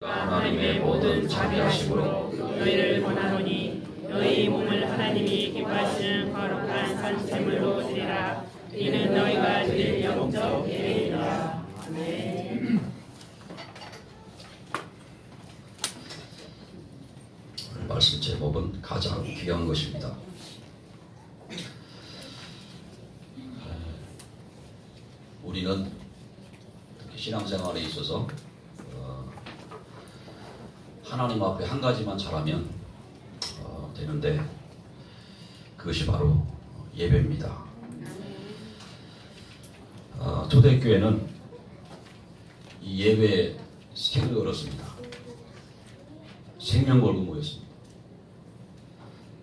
하나님의 모든 자비하심으로 너희를 권하노니 너희 몸을 하나님이 기뻐하시는 거룩한 산제물로 드리라. 이는 너희가 드릴 영적 예배이다. 아멘. 말씀 제목은 가장 귀한 것입니다. 우리는 특히 신앙생활에 있어서 하나님 앞에 한 가지만 잘하면 되는데 그것이 바로 예배입니다. 초대교회는 이 예배에 생을 걸었습니다. 생명 걸고 모였습니다.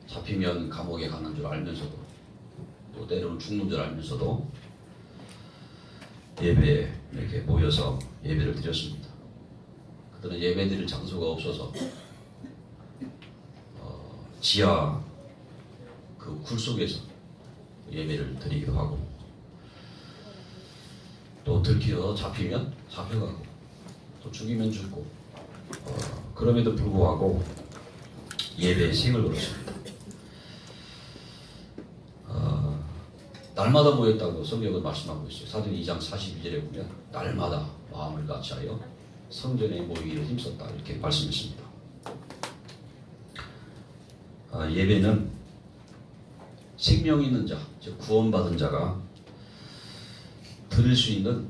잡히면 감옥에 가는 줄 알면서도 또 때로는 죽는 줄 알면서도 예배에 이렇게 모여서 예배를 드렸습니다. 그들은 예배 드릴 장소가 없어서 지하 그 굴 속에서 예배를 드리기도 하고 또 들키러 잡히면 잡혀가고 또 죽이면 죽고 그럼에도 불구하고 예배에 생을 걸었습니다. 날마다 모였다고 성경은 말씀하고 있어요. 사도행 2장 42절에 보면 날마다 마음을 같이하여 성전에 모이기를 힘썼다 이렇게 말씀했습니다. 예배는 생명 있는 자, 즉 구원받은 자가 드릴 수 있는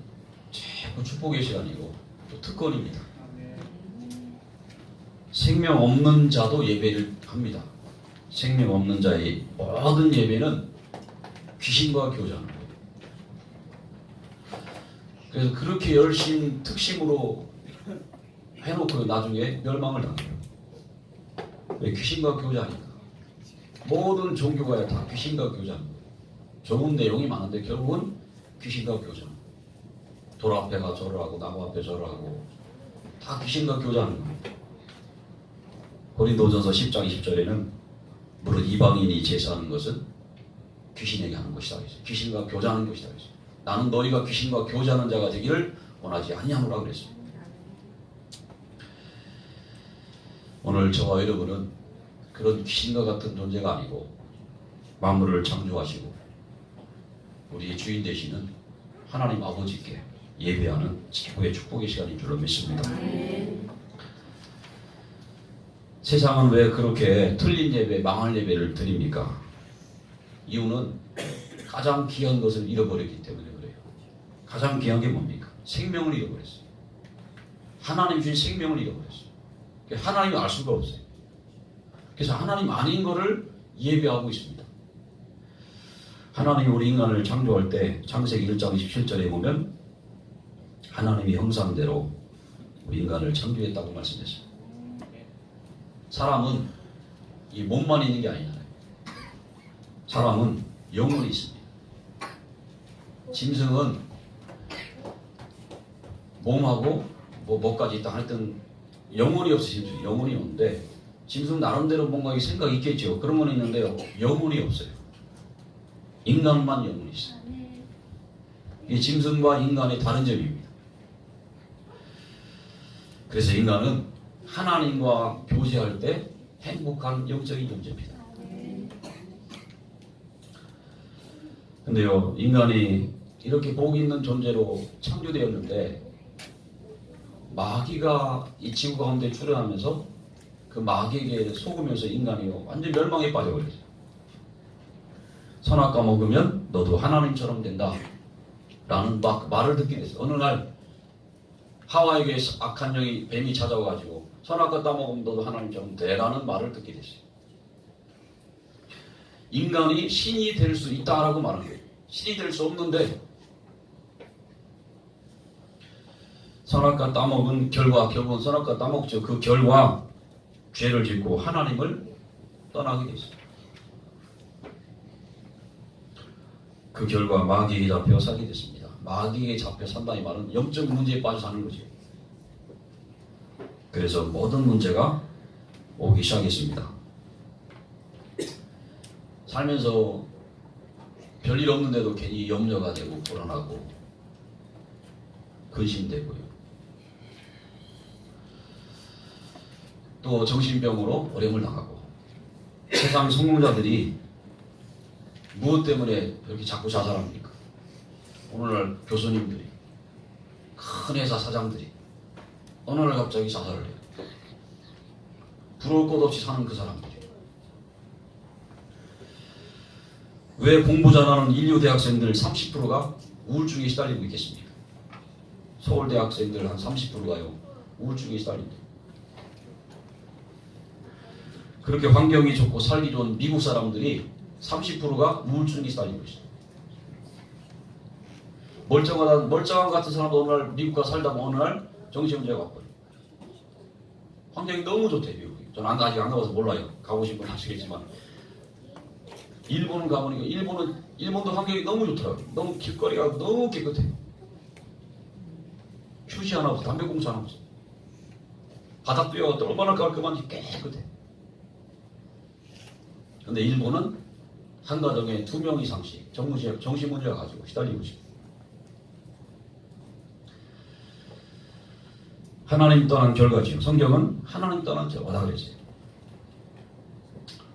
최고 축복의 시간이고 또 특권입니다. 생명 없는 자도 예배를 합니다. 생명 없는 자의 모든 예배는 귀신과 교제하는 거예요. 그래서 그렇게 열심 특심으로 해놓고 나중에 멸망을 당해요. 왜? 귀신과 교제하니까. 모든 종교가 다 귀신과 교제하는 거예요. 좋은 내용이 많은데 결국은 귀신과 교제하는 거예요. 돌 앞에 가 절을 하고 나무 앞에 절을 하고 다 귀신과 교제하는 거예요. 고린도전서 10장 20절에는 무릇 이방인이 제사하는 것은 귀신에게 하는 것이다. 귀신과 교제하는 것이다. 나는 너희가 귀신과 교제하는 자가 되기를 원하지 아니하노라 그랬습니다. 오늘 저와 여러분은 그런 귀신과 같은 존재가 아니고 만물을 창조하시고 우리의 주인 되시는 하나님 아버지께 예배하는 최고의 축복의 시간인 줄로 믿습니다. 세상은 왜 그렇게 틀린 예배, 망할 예배를 드립니까? 이유는 가장 귀한 것을 잃어버렸기 때문에 그래요. 가장 귀한 게 뭡니까? 생명을 잃어버렸어요. 하나님 주신 생명을 잃어버렸어요. 하나님을 알 수가 없어요. 그래서 하나님 아닌 것을 예배하고 있습니다. 하나님이 우리 인간을 창조할 때 창세기 1장 27절에 보면 하나님의 형상대로 우리 인간을 창조했다고 말씀했어요. 사람은 이 몸만 있는 게 아니잖아요. 사람은 영혼이 있습니다. 짐승은 몸하고 뭐까지 있다 하여튼 영혼이 없어요. 영혼이 없는데 짐승 나름대로 뭔가 생각이 있겠죠. 그런 건 있는데요. 영혼이 없어요. 인간만 영혼이 있어요. 이 짐승과 인간의 다른 점입니다. 그래서 인간은 하나님과 교제할 때 행복한 영적인 존재입니다. 근데요, 인간이 이렇게 복 있는 존재로 창조되었는데 마귀가 이 지구 가운데 출현하면서 그 마귀에게 속으면서 인간이요 완전 멸망에 빠져버렸어요. 선악과 먹으면 너도 하나님처럼 된다 라는 말을 듣게 됐어요. 어느 날 하와에게 악한 영이 뱀이 찾아와가지고 선악과 따먹으면 너도 하나님처럼 되라는 말을 듣게 됐어요. 인간이 신이 될 수 있다라고 말한 거예요. 신이 될 수 없는데 선악과 따먹은 결과, 결국은 선악과 따먹죠. 그 결과 죄를 짓고 하나님을 떠나게 됐어요. 그 결과 마귀에게 잡혀 살게 됐습니다. 마귀에게 잡혀 산다는 말은 영적 문제에 빠져 사는 거죠. 그래서 모든 문제가 오기 시작했습니다. 살면서 별일 없는데도 괜히 염려가 되고 불안하고 근심되고요. 또 정신병으로 어려움을 당하고 세상 성공자들이 무엇 때문에 이렇게 자꾸 자살합니까? 오늘날 교수님들이 큰 회사 사장들이 어느 날 갑자기 자살을 해요. 부러울 것 없이 사는 그 사람들이. 왜 공부 잘하는 인류 대학생들 30%가 우울증에 시달리고 있겠습니까? 서울대 학생들 한 30%가요 우울증에 시달린다. 그렇게 환경이 좋고 살기 좋은 미국 사람들이 30%가 우울증에 시달리고 있어요. 멀쩡한 같은 사람도 어느 날 미국 가 살다 보면 어느 날 정신문제가 와버려요. 환경이 너무 좋대요. 미국이. 저는 아직 안 가봐서 몰라요. 가고 싶은 건 아시겠지만 일본은 가보니까 일본도 환경이 너무 좋더라고요. 너무 길거리가 너무 깨끗해요. 휴지 하나 없어. 담배꽁초 하나 없어. 바닥도 얼마나 깔끔한지 깨끗해. 근데 일본은 한 가정에 2명 이상씩 정신문제가 가지고 시달리고 있어요. 하나님 떠난 결과지요. 성경은 하나님 떠난 결과다 그랬어요.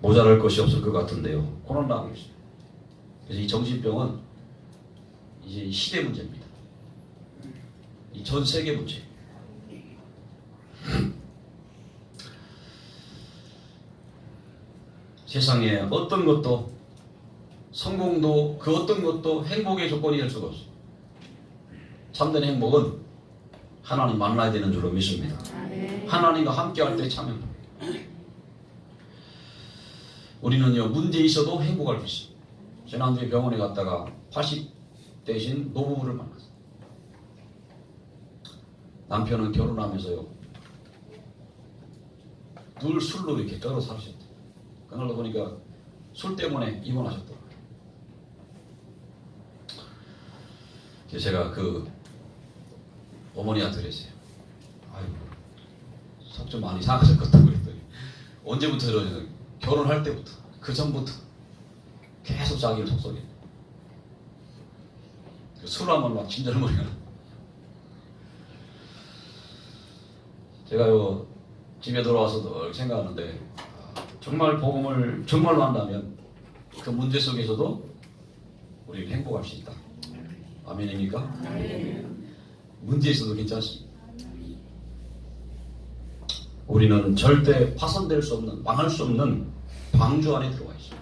모자랄 것이 없을 것 같은데요. 고난 당하고 있어요. 그래서 이 정신병은 이제 시대 문제입니다. 이 전 세계 문제. 세상에 어떤 것도 성공도 그 어떤 것도 행복의 조건이 될 수가 없어요. 참된 행복은 하나님 만나야 되는 줄로 믿습니다. 하나님과 함께할 때 참여합니다. 우리는요 문제 있어도 행복할 수 있어요. 지난주에 병원에 갔다가 80대신 노부부를 만났어요. 남편은 결혼하면서요 늘 술로 이렇게 떨어 사셨대요. 그날로 보니까 술 때문에 입원하셨더라고요. 제가 그 어머니한테 그랬어요. 아이고 속 좀 많이 상하셨겠다 그랬더니 언제부터 이러냐면 결혼할 때부터 그 전부터 계속 자기를 속썩였네. 술 하면 막 진절머리가 나. 제가요 집에 돌아와서도 생각하는데 정말 복음을 정말로 한다면 그 문제 속에서도 우리는 행복할 수 있다. 아멘입니까? 문제 있어도 괜찮습니다. 우리는 절대 파손될 수 없는, 망할 수 없는 방주 안에 들어와 있어요.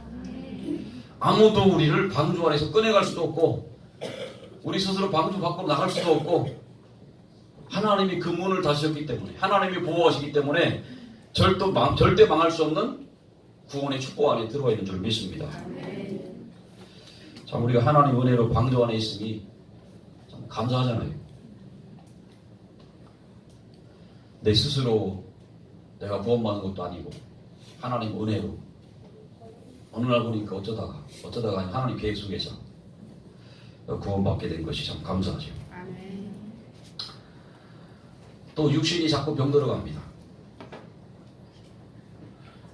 아무도 우리를 방주 안에서 꺼내갈 수도 없고 우리 스스로 방주 밖으로 나갈 수도 없고 하나님이 그 문을 닫으셨기 때문에 하나님이 보호하시기 때문에 절대 망할 수 없는 구원의 축복 안에 들어와 있는 줄 믿습니다. 참 우리가 하나님 은혜로 방주 안에 있으니 참 감사하잖아요. 내 스스로 내가 구원받는 것도 아니고 하나님 은혜로 어느 날 보니까 어쩌다가 하나님 계획 속에서 구원받게 된 것이 참 감사하죠. 또 육신이 자꾸 병들어갑니다.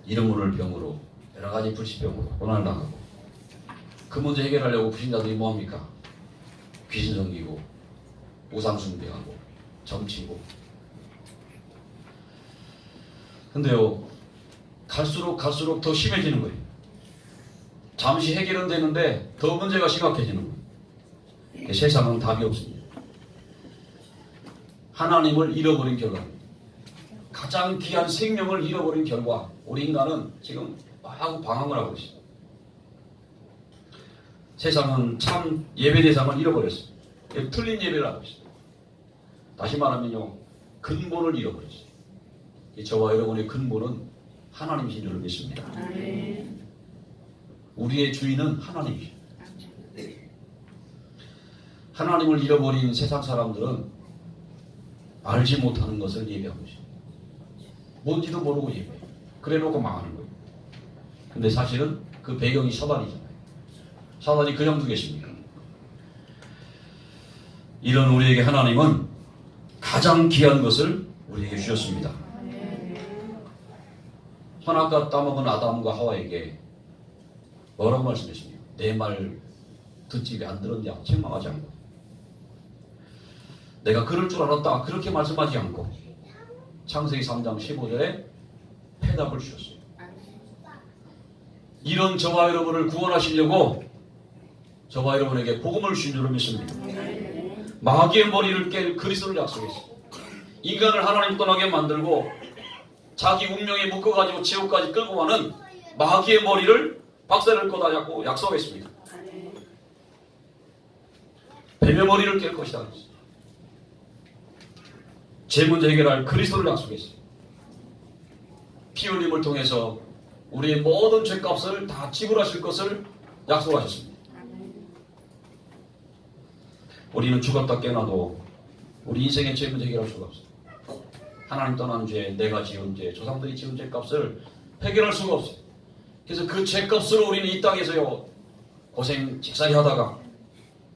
이름 모를 병으로 여러 가지 불치병으로 고난을 당하고 그 문제 해결하려고 불신자들이 뭐합니까? 귀신 섬기고 우상 숭배하고 점치고. 근데요 갈수록 더 심해지는 거예요. 잠시 해결은 되는데 더 문제가 심각해지는 거예요. 세상은 답이 없습니다. 하나님을 잃어버린 결과입니다. 가장 귀한 생명을 잃어버린 결과 우리 인간은 지금 막 방황을 하고 있습니다. 세상은 참 예배 대상을 잃어버렸어요. 틀린 예배를 하고 있어요. 다시 말하면요 근본을 잃어버렸어요. 저와 여러분의 근본은 하나님이신 줄 믿습니다. 우리의 주인은 하나님이십니다. 하나님을 잃어버린 세상 사람들은 알지 못하는 것을 예배하고 있어요. 뭔지도 모르고 예배해요. 그래 놓고 망하는 거예요. 근데 사실은 그 배경이 사단이잖아요. 사단이 그냥 두겠습니까? 이런 우리에게 하나님은 가장 귀한 것을 우리에게 주셨습니다. 선악과 따먹은 아담과 하와에게 뭐라고 말씀했습니까? 내 말 듣지 왜 안 들었냐 책망하지 않고 내가 그럴 줄 알았다 그렇게 말씀하지 않고 창세기 3장 15절에 해답을 주셨어요. 이런 저와 여러분을 구원하시려고 저와 여러분에게 복음을 주신 줄로 믿습니다. 마귀의 머리를 깰 그리스도를 약속했어요. 인간을 하나님 떠나게 만들고 자기 운명에 묶어가지고 지옥까지 끌고 가는 마귀의 머리를 박살낼 거다 자꾸 약속했습니다. 뱀의 머리를 깰 것이다. 제 문제 해결할 그리스도를 약속했어요. 피 흘림을 통해서 우리의 모든 죄값을 다 지불하실 것을 약속하셨습니다. 우리는 죽었다 깨어나도 우리 인생의 죄 문제 해결할 수가 없어요. 하나님 떠난 죄, 내가 지은 죄, 조상들이 지은 죄값을 해결할 수가 없어요. 그래서 그 죄값으로 우리는 이 땅에서요 고생 직사리 하다가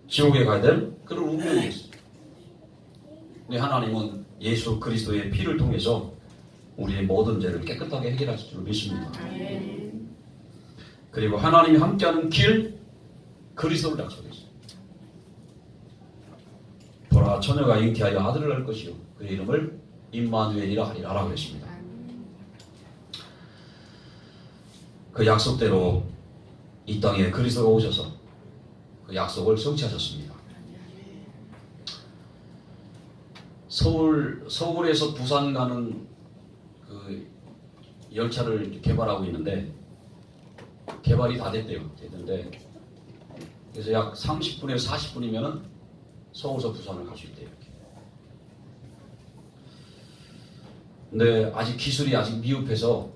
지옥에 가야 될 그런 운명이 있어요. 근데 하나님은 예수 그리스도의 피를 통해서 우리의 모든 죄를 깨끗하게 해결하실 줄 믿습니다. 그리고 하나님이 함께하는 길 그리스도를 약속했어요. 보라 처녀가 잉태하여 아들을 낳을 것이요 그의 이름을 임마누엘이라 하리라 라고 했습니다. 그 약속대로 이 땅에 그리스도가 오셔서 그 약속을 성취하셨습니다. 서울에서 부산 가는 그 열차를 개발하고 있는데 개발이 다 됐는데 그래서 약 30분에서 40분이면은 서울에서 부산을 갈 수 있대요. 근데 아직 기술이 아직 미흡해서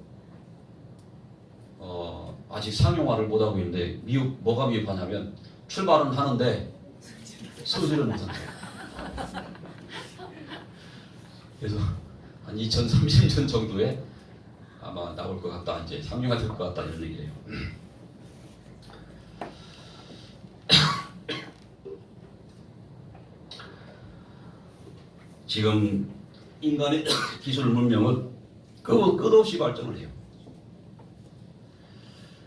아직 상용화를 못하고 있는데 뭐가 미흡하냐면 출발은 하는데 서지는 못한다. 그래서 한 2030년 정도에 아마 나올 것 같다, 이제 상용화 될 것 같다 이런 얘기예요. 지금 인간의 기술 문명은 끝없이 발전을 해요.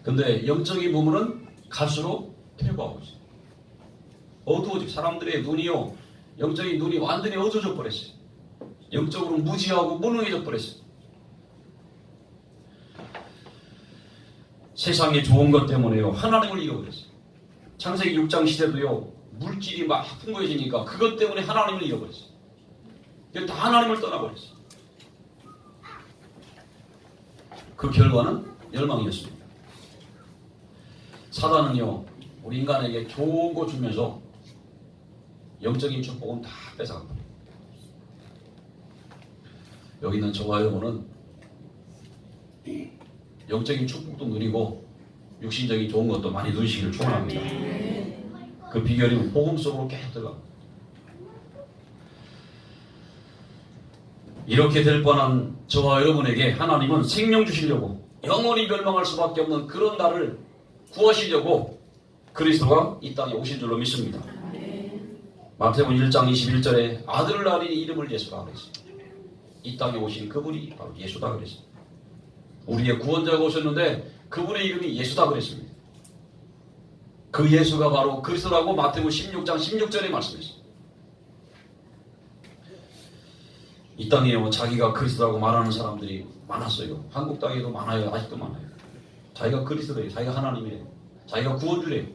근데 영적인 부분은 갈수록 퇴보하고 있어요. 어두워지고 사람들의 눈이요 영적인 눈이 완전히 어두워져 버렸어요. 영적으로 무지하고 무능해져 버렸어요. 세상에 좋은 것 때문에요 하나님을 잃어버렸어요. 창세기 6장 시대도요 물질이 막 풍부해지니까 그것 때문에 하나님을 잃어버렸어요. 다 하나님을 떠나버렸어요. 그 결과는 멸망이었습니다. 사단은요 우리 인간에게 좋은 거 주면서 영적인 축복은 다 뺏어갑니다. 여기 있는 저와 여러분은 영적인 축복도 누리고 육신적인 좋은 것도 많이 누리시기를 축원합니다. 그 비결이 복음 속으로 계속 들어갑니다. 이렇게 될 뻔한 저와 여러분에게 하나님은 생명 주시려고 영원히 멸망할 수밖에 없는 그런 나를 구하시려고 그리스도가 이 땅에 오신 줄로 믿습니다. 마태복음 1장 21절에 아들을 낳으리니 이름을 예수라 그랬어요. 이 땅에 오신 그분이 바로 예수다 그랬어요. 우리의 구원자가 오셨는데 그분의 이름이 예수다 그랬습니다. 그 예수가 바로 그리스도라고 마태복음 16장 16절에 말씀했어요. 이 땅에 자기가 그리스도라고 말하는 사람들이 많았어요. 한국 땅에도 많아요. 아직도 많아요. 자기가 그리스도래요. 자기가 하나님이래요. 자기가 구원주래요.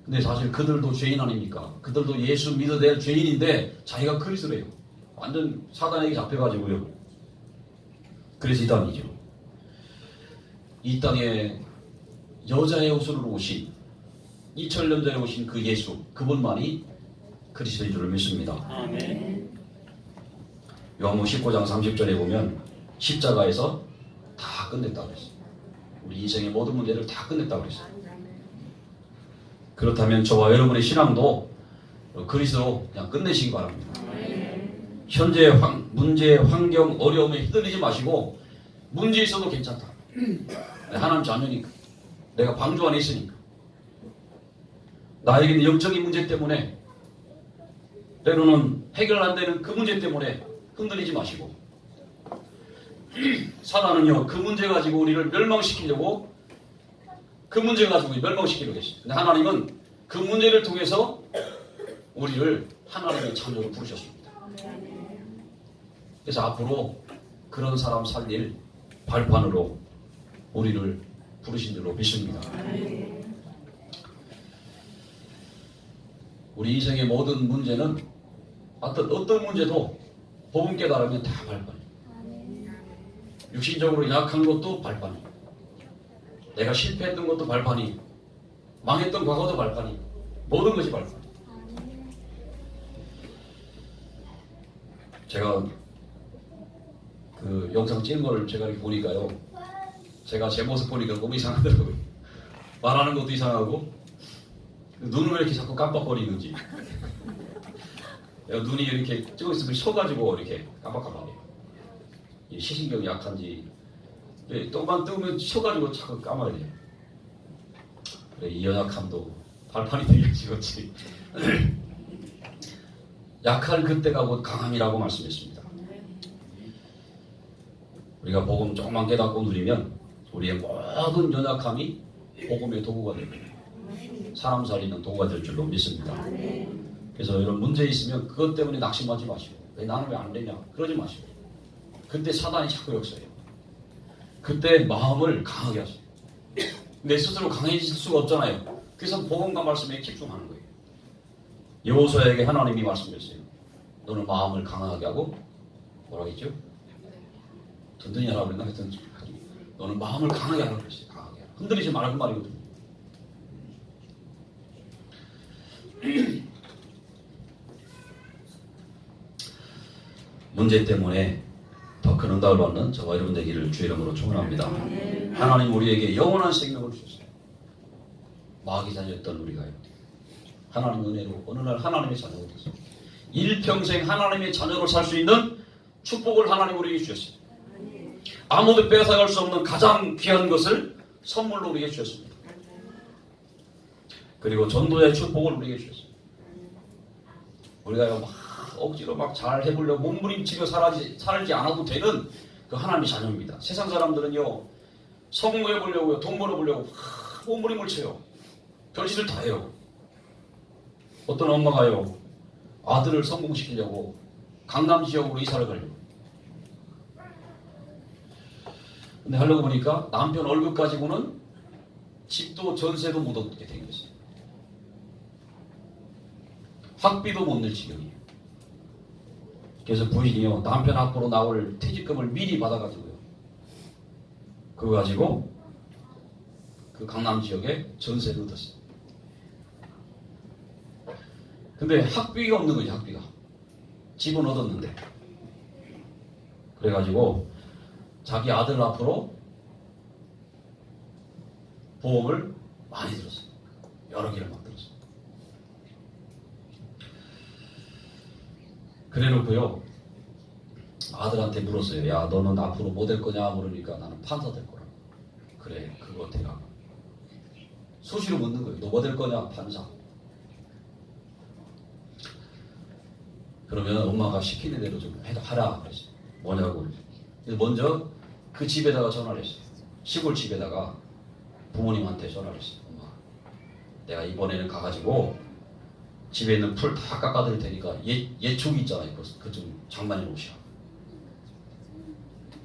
근데 사실 그들도 죄인 아닙니까? 그들도 예수 믿어야 될 죄인인데 자기가 그리스도래요. 완전 사단에게 잡혀가지고요. 그래서 이단이죠. 이 땅에 여자의 옷으로 오신 2000년 전에 오신 그 예수 그분만이 그리스도인 줄을 믿습니다. 아멘. 요한복음 19장 30절에 보면 십자가에서 다 끝냈다고 그랬어요. 우리 인생의 모든 문제를 다 끝냈다고 그랬어요. 그렇다면 저와 여러분의 신앙도 그리스도로 그냥 끝내시기 바랍니다. 현재 문제, 환경, 어려움에 휘둘리지 마시고 문제 있어도 괜찮다. 하나님 자녀니까. 내가 방주 안에 있으니까. 나에게는 영적인 문제 때문에 때로는 해결 안 되는 그 문제 때문에 흔들리지 마시고 사단은요 그 문제 가지고 우리를 멸망시키려고 그 문제 가지고 멸망시키려고 했어요. 근데 하나님은 그 문제를 통해서 우리를 하나님의 자녀로 부르셨습니다. 그래서 앞으로 그런 사람 살릴 발판으로 우리를 부르신 줄로 믿습니다. 우리 인생의 모든 문제는 어떤 문제도 복음 깨달으면 다 발판이에요. 육신적으로 약한 것도 발판이에요. 내가 실패했던 것도 발판이에요. 망했던 과거도 발판이에요. 모든 것이 발판이에요. 제가 그 영상 찍은 거를 제가 이렇게 보니까요, 제가 제 모습 보니까 너무 이상하더라고요. 말하는 것도 이상하고 눈을 왜 이렇게 자꾸 깜빡거리는지. 눈이 이렇게 찍고 있으면 쉬어가지고 이렇게 깜빡깜빡해요. 시신경이 약한지 또만 뜨면 쉬어가지고 자꾸 까마야 돼요. 그래, 이 연약함도 발판이 되겠지, 그렇지. 약할 그때가 곧 강함이라고 말씀했습니다. 우리가 복음 조금만 깨닫고 누리면 우리의 모든 연약함이 복음의 도구가 됩니다. 사람 살리는 도구가 될 줄로 믿습니다. 그래서 이런 문제 있으면 그것 때문에 낙심하지 마시고, 왜 나는 왜 안 되냐 그러지 마시고, 그때 사단이 자꾸 역사해요. 그때 마음을 강하게 하세요. 내 스스로 강해질 수가 없잖아요. 그래서 복음과 말씀에 집중하는 거예요. 여호수아에게 하나님이 말씀하셨어요. 너는 마음을 강하게 하고, 뭐라고 했죠? 든든히 하라고 그랬나? 하여튼 너는 마음을 강하게 하라고 그랬어요. 강하게 하라. 흔들리지 말라 그 말이거든요. 문제 때문에 더 큰 응답을 받는 저와 여러분 되기를 주의 이름으로 축원합니다. 하나님 우리에게 영원한 생명을 주셨어요. 마귀 자녀였던 우리가요, 하나님 은혜로 어느 날 하나님의 자녀가 됐어요. 일평생 하나님의 자녀로 살 수 있는 축복을 하나님 우리에게 주셨어요. 아무도 뺏어갈 수 없는 가장 귀한 것을 선물로 우리에게 주셨습니다. 그리고 전도의 축복을 우리에게 주셨어요. 우리가 막 억지로 막 잘 해보려고 몸부림치며 살지 않아도 되는 그 하나님의 자녀입니다. 세상 사람들은요, 성공해보려고요, 돈 벌어보려고 몸부림을 쳐요. 별짓을 다 해요. 어떤 엄마가요, 아들을 성공시키려고 강남 지역으로 이사를 가려고. 근데 하려고 보니까 남편 월급 가지고는 집도 전세도 못 얻게 생겼어요. 학비도 못 낼 지경이에요. 그래서 부인이요, 남편 앞으로 나올 퇴직금을 미리 받아가지고요, 그거 가지고 그 강남 지역에 전세를 얻었어요. 근데 학비가 없는 거지, 학비가. 집은 얻었는데. 그래가지고 자기 아들 앞으로 보험을 많이 들었어요. 여러 개를 막 들었어요. 그래놓고요, 아들한테 물었어요. 야, 너는 앞으로 뭐 될 거냐 물으니까 나는 판사 될 거라고. 그래, 그거 되라고. 수시로 묻는 거예요. 너 뭐 될 거냐? 판사. 그러면 엄마가 시키는 대로 좀 하라 그랬어요. 뭐냐고. 그래서 먼저 그 집에다가 전화를 했어요. 시골 집에다가 부모님한테 전화를 했어요. 엄마, 내가 이번에는 가가지고 집에 있는 풀 다 깎아드릴 테니까 예촉이 있잖아요. 그거 좀 장만해 놓으시오.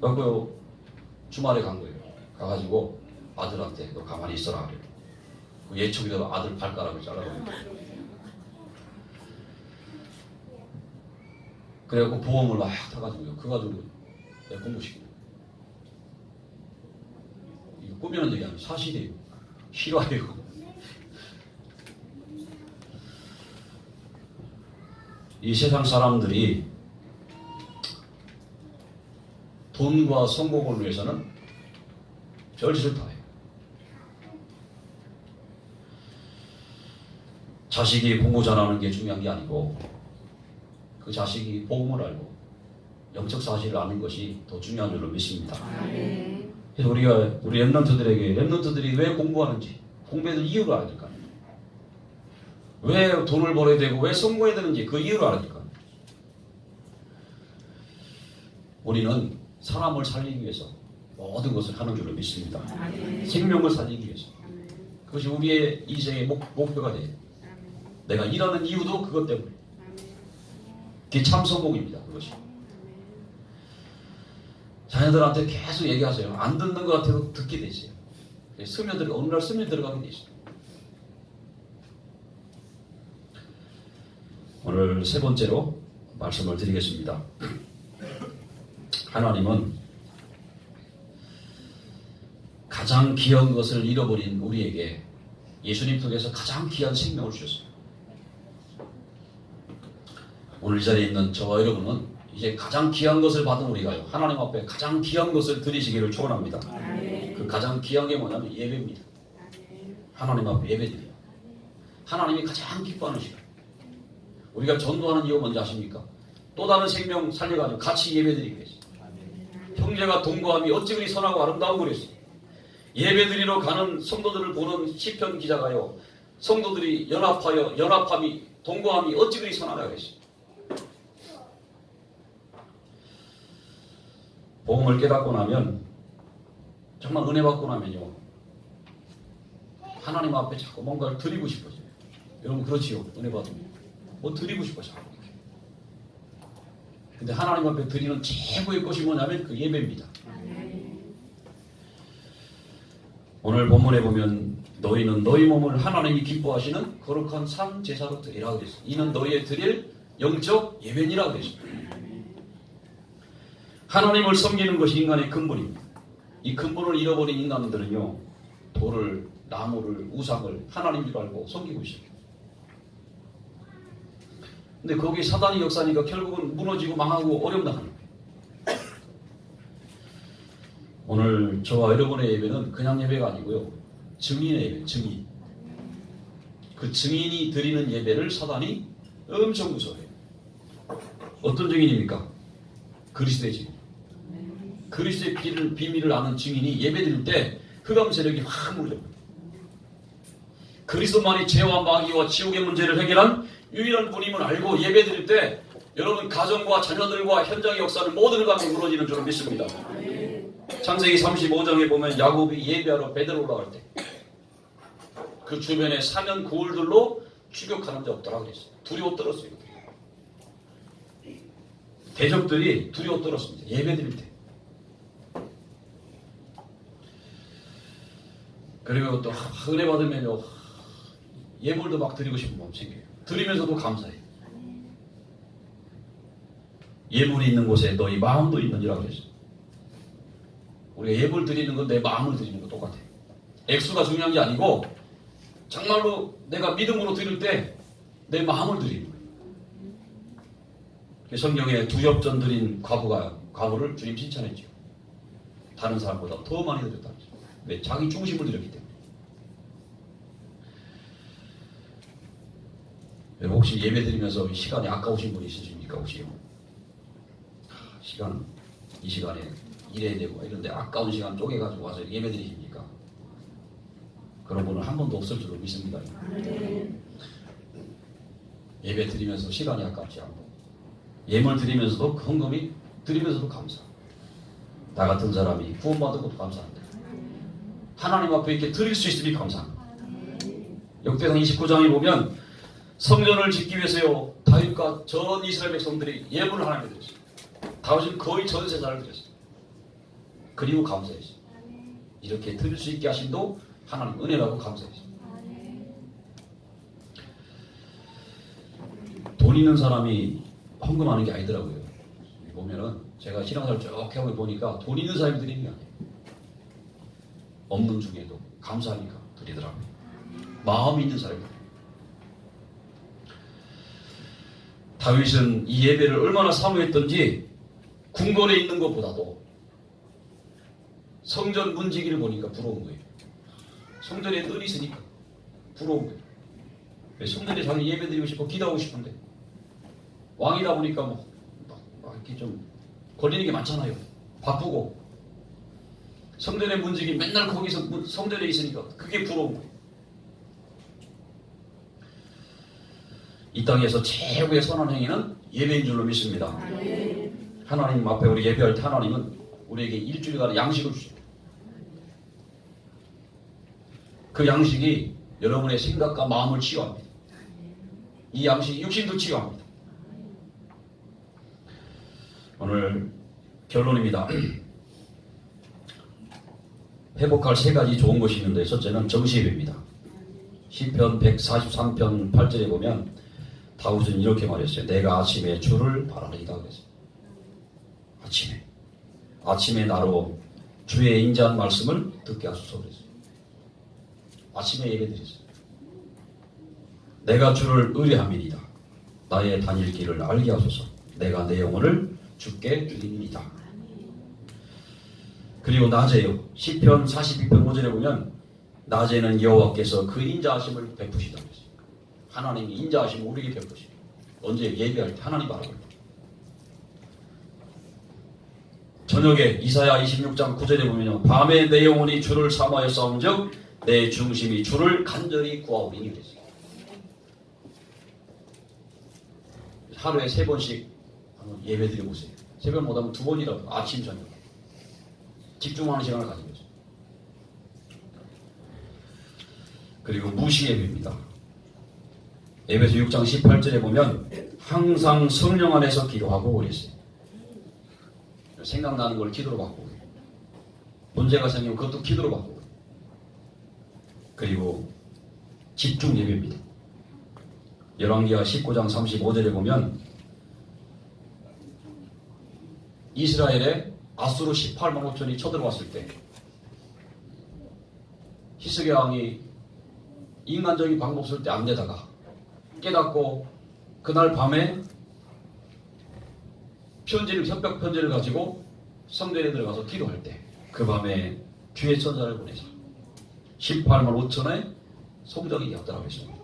그래서 주말에 간 거예요. 가가지고 아들한테 너 가만히 있어라 그래요. 그 예촉에다가 아들 발가락을 잘라버려요. 그래갖고 보험을 막 타가지고요. 그거 가지고 내가 공부시켜요. 이거 꾸미는 얘기 아니에요. 사실이에요. 실화예요. 이 세상 사람들이 돈과 성공을 위해서는 별짓을 다 해요. 자식이 공부 잘하는 게 중요한 게 아니고 그 자식이 복음을 알고 영적 사실을 아는 것이 더 중요한 줄로 믿습니다. 그래서 우리 랩런트들이 왜 공부하는지, 공부해야 이유를 알아야 될 거 아니에요. 왜 돈을 벌어야 되고 왜 성공해야 되는지 그 이유를 알아야 될 거 아니에요. 우리는 사람을 살리기 위해서 모든 것을 하는 줄로 믿습니다. 생명을 살리기 위해서. 그것이 우리의 인생의 목표가 돼요. 내가 일하는 이유도 그것 때문에. 그게 참 성공입니다. 그것이. 자녀들한테 계속 얘기하세요. 안 듣는 것 같아도 듣게 되세요. 어느 날 스며들어가게 되시죠. 오늘 세 번째로 말씀을 드리겠습니다. 하나님은 가장 귀한 것을 잃어버린 우리에게 예수님 통해서 가장 귀한 생명을 주셨습니다. 오늘 이 자리에 있는 저와 여러분은 이제 가장 귀한 것을 받은 우리가요, 하나님 앞에 가장 귀한 것을 드리시기를 축원합니다. 그 가장 귀한 게 뭐냐면 예배입니다. 하나님 앞에 예배드려요. 하나님이 가장 기뻐하는 시간. 우리가 전도하는 이유 뭔지 아십니까? 또 다른 생명 살려가지고 같이 예배드리기 위해서. 형제가 동거함이 어찌 그리 선하고 아름다운 그랬어요. 예배드리러 가는 성도들을 보는 시편 기자가요, 성도들이 연합함이 동거함이 어찌 그리 선하다 그랬어요. 복음을 깨닫고 나면, 정말 은혜 받고 나면요, 하나님 앞에 자꾸 뭔가를 드리고 싶어져요. 여러분 그렇지요? 은혜 받으면 뭐 드리고 싶어져. 근데 하나님 앞에 드리는 최고의 것이 뭐냐면 그 예배입니다. 오늘 본문에 보면 너희는 너희 몸을 하나님이 기뻐하시는 거룩한 산 제사로 드리라 그랬어요. 이는 너희의 드릴 영적 예배니라 그랬어요. 하나님을 섬기는 것이 인간의 근본입니다. 이 근본을 잃어버린 인간들은요, 돌을, 나무를, 우상을 하나님 줄 알고 섬기고 있습니다. 근데 거기 사단이 역사니까 결국은 무너지고 망하고 어려움 당하는 거예요. 오늘 저와 여러분의 예배는 그냥 예배가 아니고요, 증인의 예배, 증인. 그 증인이 드리는 예배를 사단이 엄청 무서워해요. 어떤 증인입니까? 그리스도의 증인. 그리스도의 비밀을 아는 증인이 예배드릴 때 흑암 세력이 확 물려요. 그리스도만이 죄와 마귀와 지옥의 문제를 해결한 유일한 분임을 알고 예배드릴 때 여러분 가정과 자녀들과 현장의 역사는 모든 흑암이 무너지는 줄 믿습니다. 창세기 35장에 보면 야곱이 예배하러 베들로 올라갈 때 그 주변에 사면 고울들로 추격하는 자 없더라 그랬어요. 두려워 떨었어요. 대적들이 두려워 떨었습니다. 예배드릴 때. 그리고 또 은혜 받으면요, 예물도 막 드리고 싶은 마음 생겨요. 드리면서도 감사해요. 예물이 있는 곳에 너희 마음도 있느니라 그랬어요. 우리가 예물 드리는 건 내 마음을 드리는 거 똑같아요. 액수가 중요한 게 아니고 정말로 내가 믿음으로 드릴 때 내 마음을 드리는 거예요. 성경에 두 엽전 드린 과부를 주님 칭찬했죠. 다른 사람보다 더 많이 드렸다. 왜? 자기 중심을 드렸기 때문에. 여러분 혹시 예배 드리면서 시간이 아까우신 분이 있으십니까? 혹시요? 이 시간에 일해야 되고 이런데 아까운 시간 쪼개가지고 와서 예배 드리십니까? 그런 분은 한 번도 없을 줄로 믿습니다. 예배 드리면서 시간이 아깝지 않고 예물 드리면서도 헌금이 드리면서도 감사. 나 같은 사람이 구원받은 것도 감사합니다. 하나님 앞에 이렇게 드릴 수 있으니 감사합니다. 역대상 29장에 보면 성전을 짓기 위해서요, 다윗과 전 이스라엘 백성들이 예물을 하나님께 드렸어요. 다윗은 거의 전 세상을 드렸어요. 그리고 감사했어요. 이렇게 드릴 수 있게 하심도 하나님 은혜라고 감사했어요. 돈 있는 사람이 헌금하는 게 아니더라고요. 보면은 제가 신앙생활 쭉 해보니까 돈 있는 사람이 드리는 게 아니에요. 없는 중에도 감사하니까 드리더라고요. 마음이 있는 사람이. 다윗은 이 예배를 얼마나 사모했던지 궁궐에 있는 것보다도 성전 문지기를 보니까 부러운 거예요. 성전에 늘 있으니까 부러운 거예요. 성전에 자기 예배 드리고 싶고 기도하고 싶은데 왕이다 보니까 막 이렇게 좀 걸리는 게 많잖아요. 바쁘고 성전의 문지기 맨날 거기서 성전에 있으니까 그게 부러운 거예요. 이 땅에서 최고의 선한 행위는 예배인 줄로 믿습니다. 하나님 앞에 우리 예배할 때 하나님은 우리에게 일주일간 양식을 주십니다. 그 양식이 여러분의 생각과 마음을 치유합니다. 이 양식이 육신도 치유합니다. 오늘 결론입니다. 회복할 세 가지 좋은 것이 있는데 첫째는 정시예배입니다. 시편 143편 8절에 보면 다윗은 이렇게 말했어요. 내가 아침에 주를 바라리이다 그랬어요. 아침에 나로 주의 인자한 말씀을 듣게 하소서 그랬어요. 아침에 예배드렸어요. 내가 주를 의뢰함이니이다. 나의 다닐 길을 알게 하소서. 내가 내 영혼을 주께 드립니다. 그리고 낮에요. 시편 42편 5절에 보면 낮에는 여호와께서 그 인자하심을 베푸시다 그랬어요. 하나님이 인자하심을 우리에게 베푸시고 언제 예배할 때 하나님 바라볼 때. 저녁에 이사야 26장 9절에 보면 밤에 내 영혼이 주를 사모하여 싸움즉 내 중심이 주를 간절히 구하오리니 그랬어요. 하루에 3번씩 한번 예배 드려보세요. 3번 못하면 2번이라도 아침 저녁 집중하는 시간을 가지면서. 그리고 무시 예배입니다. 에베소 6장 18절에 보면 항상 성령 안에서 기도하고 그랬어요. 생각나는 걸 기도로 바꾸고 문제가 생기면 그것도 기도로 바꾸고. 그리고 집중 예배입니다. 열왕기하 19장 35절에 보면 이스라엘에 아수르 18만 5천이 쳐들어왔을 때 히스기야 왕이 인간적인 방법 쓸 때 안 되다가 깨닫고 그날 밤에 협박 편지를 가지고 성전에 들어가서 기도할 때 그 밤에 주의 천사를 보내서 18만 5천의 성전이 되었더라고 했습니다.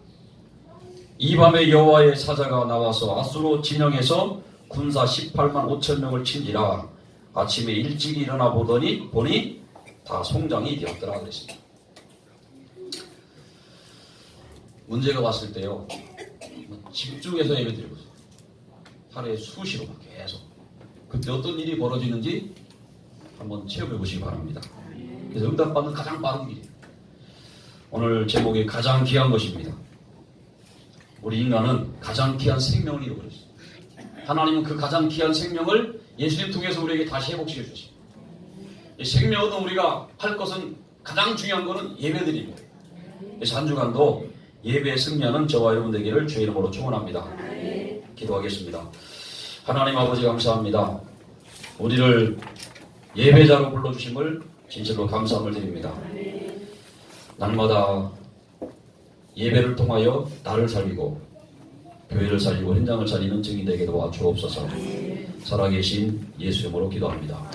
이 밤에 여호와의 사자가 나와서 아수르 진영에서 군사 18만 5천 명을 친지라 아침에 일찍 일어나 보니 다 송장이 되었더라 그랬습니다. 문제가 왔을 때요 집중해서 예배드리고 있어요. 하루에 수시로 계속. 그때 어떤 일이 벌어지는지 한번 체험해 보시기 바랍니다. 그래서 응답받는 가장 빠른 길이에요. 오늘 제목이 가장 귀한 것입니다. 우리 인간은 가장 귀한 생명을 잃어버렸어요. 하나님은 그 가장 귀한 생명을 예수님 통해서 우리에게 다시 회복시켜 주셨어요. 이 생명 얻은 우리가 할 것은 가장 중요한 것은 예배드리는 거예요. 그래서 한 주간도 예배에 승리하는 저와 여러분 되기를 주의 이름으로 축원합니다. 기도하겠습니다. 하나님 아버지 감사합니다. 우리를 예배자로 불러주심을 진실로 감사함을 드립니다. 날마다 예배를 통하여 나를 살리고 교회를 살리고 현장을 살리는 증인 되게 도와주옵소서. 살아계신 예수 이름으로 기도합니다.